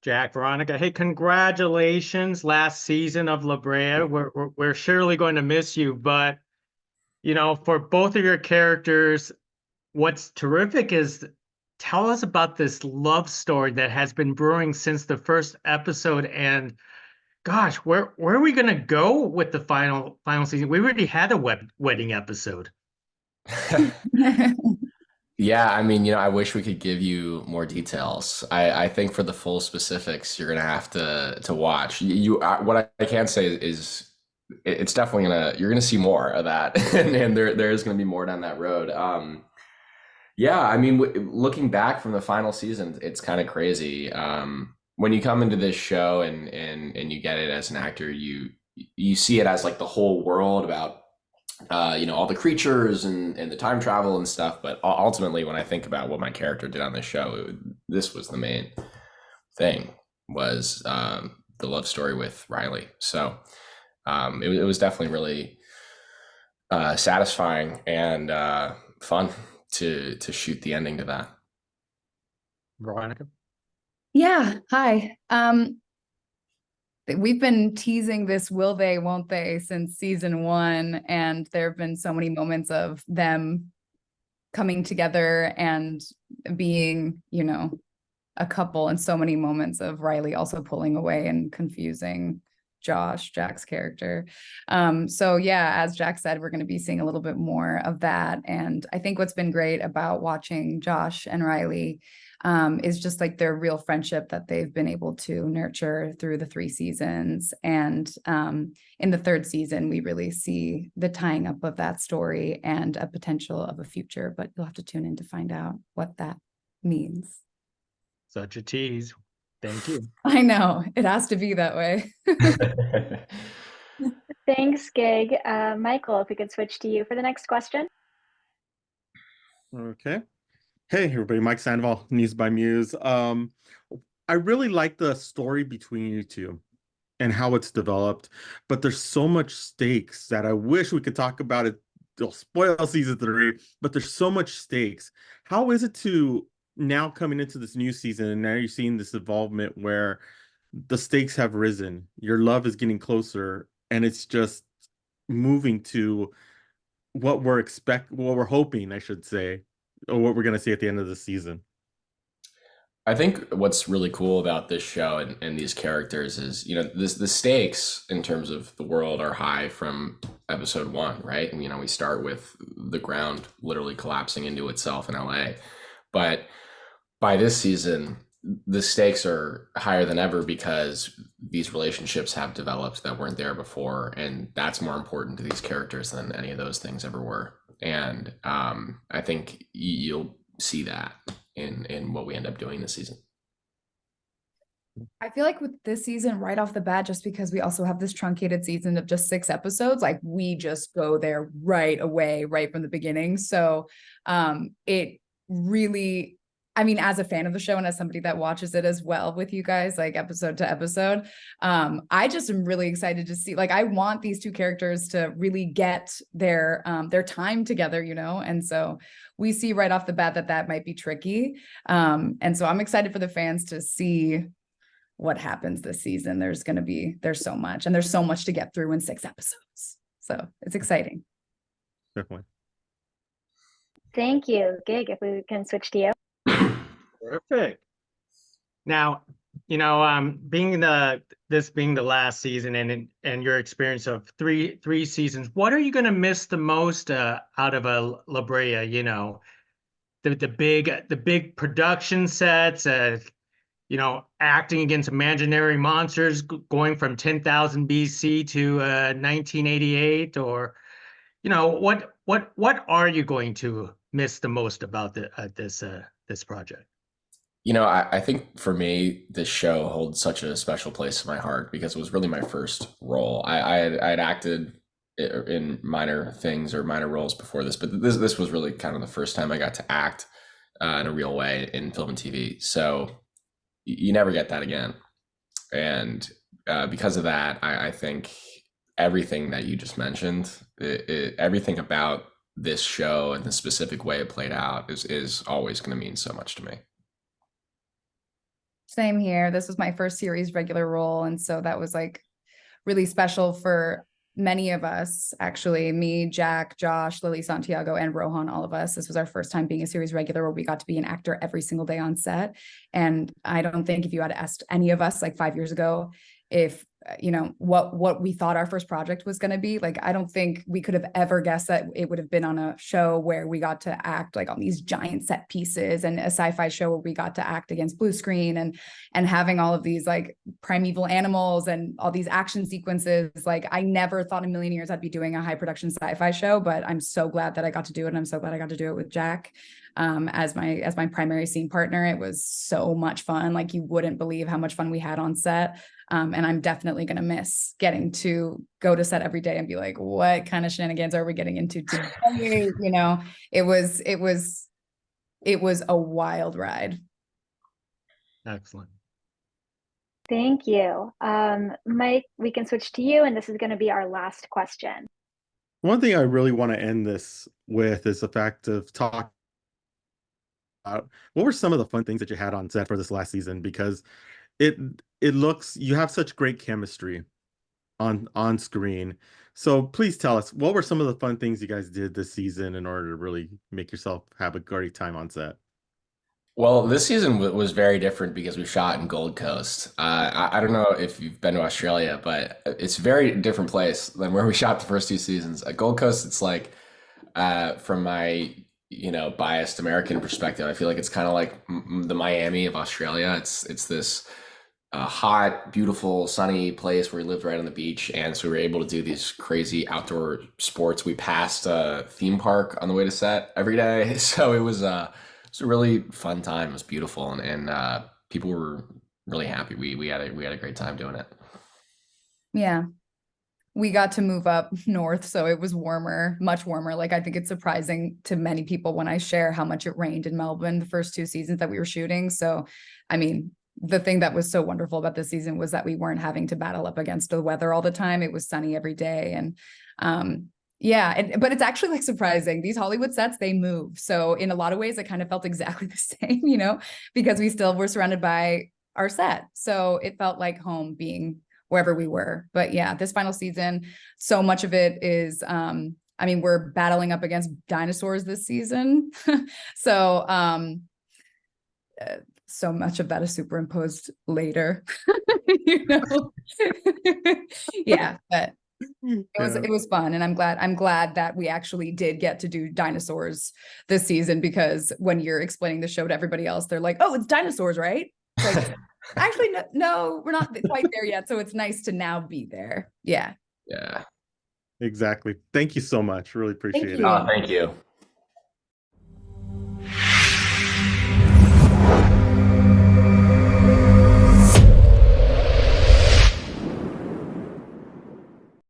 Jack, Veronica. Hey, congratulations! Last season of La Brea. We're surely going to miss you, but for both of your characters, what's terrific is tell us about this love story that has been brewing since the first episode. And gosh, where are we going to go with the final season? We already had a wedding episode. Yeah, I mean, I wish we could give you more details. I think for the full specifics, you're gonna have to watch. What I can say is it's definitely you're gonna see more of that, and there is gonna be more down that road. Yeah, I mean, looking back from the final season, it's kind of crazy. When you come into this show and you get it as an actor, you see it as like the whole world about all the creatures and the time travel and stuff. But ultimately, when I think about what my character did on this show, this was the main thing was the love story with Riley. So it was definitely really satisfying and fun to shoot the ending to that. Veronica. Yeah, hi. We've been teasing this will they, won't they since season 1, and there have been so many moments of them coming together and being, a couple, and so many moments of Riley also pulling away and confusing Jack's character. So yeah, as Jack said, we're going to be seeing a little bit more of that. And I think what's been great about watching Josh and Riley is just like their real friendship that they've been able to nurture through the 3 seasons. And in the 3rd season, we really see the tying up of that story and a potential of a future, but you'll have to tune in to find out what that means. Such a tease. Thank you. I know, it has to be that way. Thanks, Gig. Michael, if we could switch to you for the next question. Okay. Hey, everybody. Mike Sandoval, News by Muse. I really like the story between you two and how it's developed, but there's so much stakes that I wish we could talk about it. They'll spoil season 3, but there's so much stakes. How is it to now coming into this new season, and now you're seeing this involvement where the stakes have risen, your love is getting closer, and it's just moving to what we're hoping, I should say, or what we're going to see at the end of the season? I think what's really cool about this show and these characters is, the stakes in terms of the world are high from episode 1, right? And, we start with the ground literally collapsing into itself in LA. But by this season, the stakes are higher than ever because these relationships have developed that weren't there before. And that's more important to these characters than any of those things ever were. And I think you'll see that in what we end up doing this season. I feel like with this season, right off the bat, just because we also have this truncated season of just 6 episodes, like we just go there right away, right from the beginning. So it really, I mean, as a fan of the show and as somebody that watches it as well with you guys, like episode to episode, I just am really excited to see, like, I want these 2 characters to really get their time together, and so we see right off the bat that might be tricky. And so I'm excited for the fans to see what happens this season. There's so much, and there's so much to get through in 6 episodes. So it's exciting. Definitely. Thank you. Gig, if we can switch to you. Perfect. Now, being the last season and your experience of three seasons, what are you going to miss the most out of a La Brea? The big production sets, acting against imaginary monsters, going from 10,000 BC to 1988, or what are you going to miss the most about this project? I think for me, this show holds such a special place in my heart because it was really my first role. I'd acted in minor things or minor roles before this, but this was really kind of the first time I got to act in a real way in film and TV. So you never get that again. And because of that, I think everything that you just mentioned, everything about this show and the specific way it played out is always going to mean so much to me. Same here. This was my first series regular role. And so that was like really special for many of us, actually. Me, Jack, Josh, Lily, Santiago, and Rohan, all of us. This was our first time being a series regular where we got to be an actor every single day on set. And I don't think if you had asked any of us like 5 years ago if what we thought our first project was going to be, like, I don't think we could have ever guessed that it would have been on a show where we got to act like on these giant set pieces, and a sci-fi show where we got to act against blue screen and having all of these like primeval animals and all these action sequences. Like, I never thought in a million years I'd be doing a high production sci-fi show, but I'm so glad that I got to do it. And I'm so glad I got to do it with Jack as my primary scene partner. It was so much fun. Like, you wouldn't believe how much fun we had on set. And I'm definitely going to miss getting to go to set every day and be like, what kind of shenanigans are we getting into today? It was a wild ride. Excellent. Thank you. Mike, we can switch to you, and this is going to be our last question. One thing I really want to end this with is the fact of talking about what were some of the fun things that you had on set for this last season, because it looks, you have such great chemistry on screen. So please tell us, what were some of the fun things you guys did this season in order to really make yourself have a great time on set? Well, this season was very different because we shot in Gold Coast. I don't know if you've been to Australia, but it's a very different place than where we shot the first two seasons. At Gold Coast, it's like, from my biased American perspective, I feel like it's kind of like the Miami of Australia. It's this hot, beautiful, sunny place where we lived right on the beach, and so we were able to do these crazy outdoor sports. We passed a theme park on the way to set every day, so it was a really fun time. It was beautiful, and people were really happy. We had a great time doing it. Yeah. We got to move up north, so it was warmer, much warmer. Like, I think it's surprising to many people when I share how much it rained in Melbourne the first two seasons that we were shooting. So, I mean, the thing that was so wonderful about this season was that we weren't having to battle up against the weather all the time. It was sunny every day. And but it's actually like surprising. These Hollywood sets, they move. So in a lot of ways, it kind of felt exactly the same, because we still were surrounded by our set. So it felt like home being wherever we were. But yeah, this final season, so much of it is, we're battling up against dinosaurs this season. So, so much of that is superimposed later, yeah, but it was fun. And I'm glad that we actually did get to do dinosaurs this season, because when you're explaining the show to everybody else, they're like, oh, it's dinosaurs, right? Like, actually, no, we're not quite there yet. So it's nice to now be there. Yeah. Yeah. Exactly. Thank you so much. Really appreciate it. Oh, thank you.